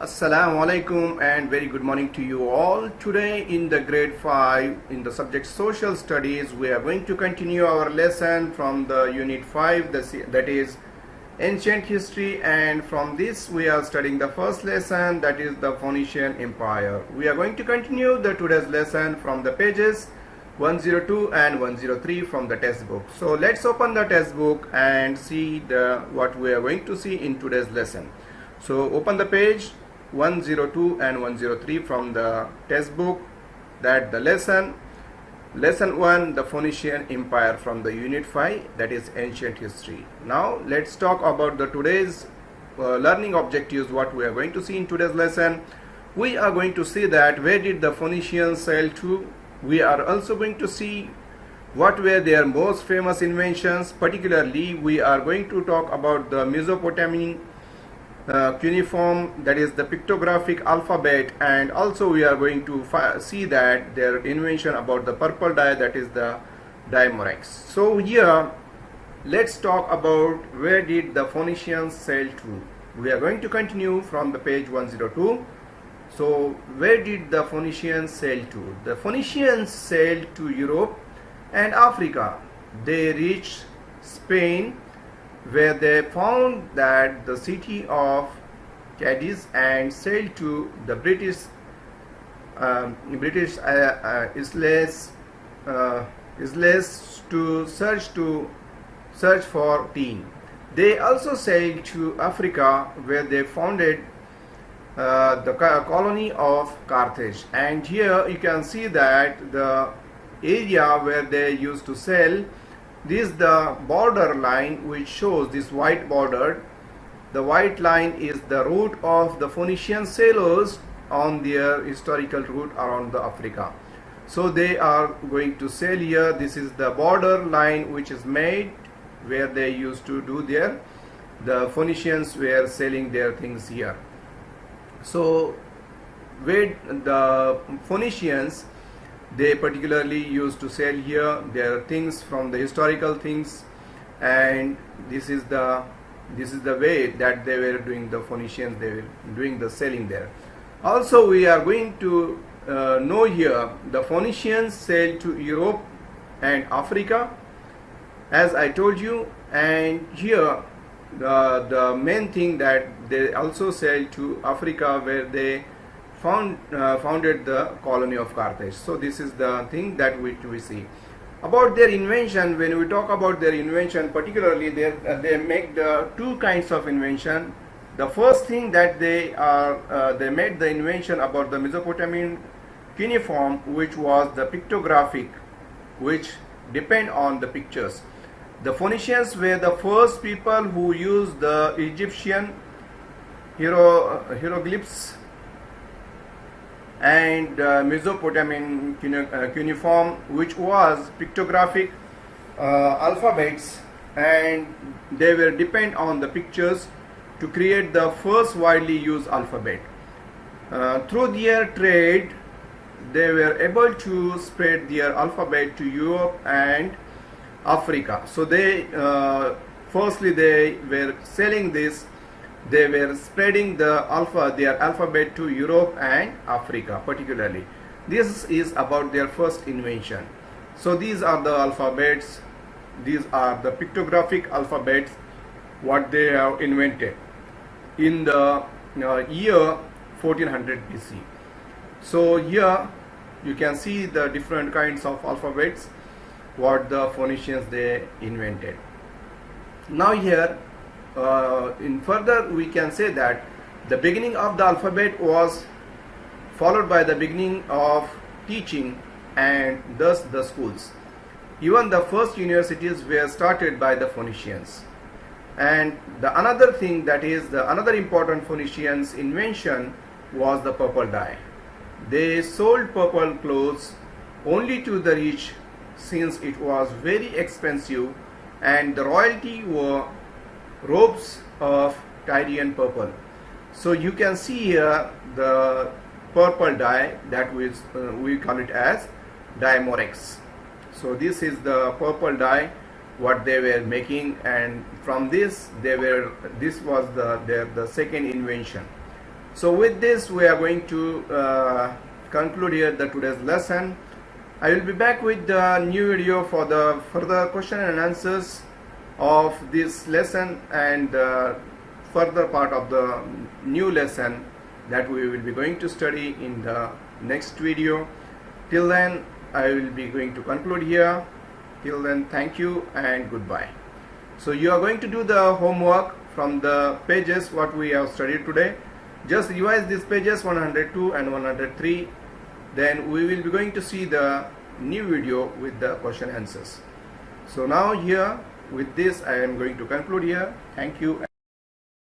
Assalamu alaikum and very good morning to you all. Today in the grade 5 in the subject social studies we are going to continue our lesson from the unit 5 that is ancient history, and from this we are studying the first lesson, that is the Phoenician Empire. We are going to continue the today's lesson from the pages 102 and 103 from the textbook. So let's open the textbook and see what we are going to see in today's lesson. So open the page 102 and 103 from the textbook, that the lesson 1, the Phoenician Empire, from the unit 5, that is ancient history. Now let's talk about the today's learning objectives. What we are going to see in today's lesson, we are going to see that where did the Phoenicians sail to. We are also going to see what were their most famous inventions. Particularly we are going to talk about the Mesopotamian cuneiform, that is the pictographic alphabet, and also we are going to see that their invention about the purple dye, that is the dye morax. So here let's talk about where did the Phoenicians sail to. We are going to continue from the page 102. So where did the Phoenicians sail to? The Phoenicians sailed to Europe and Africa. They reached Spain, where they found that the city of Cadiz, and sailed to the British isles to search for tea. They also sailed to Africa, where they founded the colony of Carthage. And here you can see that the area where they used to sail, this is the border line which shows this white border. The white line is the route of the Phoenician sailors on their historical route around the Africa. So they are going to sail here. This is the border line which is made where they used to do the Phoenicians were selling their things here. So where the Phoenicians, they particularly used to sell here their things from the historical things, and this is the way that they were doing, the Phoenicians, they were doing the selling there. Also we are going to know here the Phoenicians sailed to Europe and Africa, as I told you, and here the main thing that they also sailed to Africa, where they founded the colony of Carthage. So this is the thing that we see about their invention. When we talk about their invention, particularly they make the two kinds of invention. The first thing that they made the invention about the Mesopotamian cuneiform, which was the pictographic, which depend on the pictures. The Phoenicians were the first people who used the Egyptian hieroglyphs and Mesopotamian cuneiform, which was pictographic alphabets, and they were depend on the pictures to create the first widely used alphabet. Through their trade, they were able to spread their alphabet to Europe and Africa. So they firstly they were selling this. They were spreading their alphabet to Europe and Africa particularly. This is about their first invention. So these are the alphabets, these are the pictographic alphabets what they have invented in the year 1400 BC. So here you can see the different kinds of alphabets what the Phoenicians they invented. Now here in further we can say that the beginning of the alphabet was followed by the beginning of teaching, and thus the schools. Even the first universities were started by the Phoenicians. And the another thing, that is the another important Phoenicians invention, was the purple dye. They sold purple clothes only to the rich, since it was very expensive, and the royalty wore robes of Tyrian purple. So you can see here the purple dye, that we call it as dye morax. So this is the purple dye what they were making, and from this was the second invention. So with this we are going to conclude here the today's lesson. I will be back with the new video for the further question and answers of this lesson and further part of the new lesson that we will be going to study in the next video. Till then I will be going to conclude here. Till then, thank you and goodbye. So you are going to do the homework from the pages what we have studied today. Just revise these pages 102 and 103. Then we will be going to see the new video with the question answers. So now here with this I am going to conclude here. Thank you.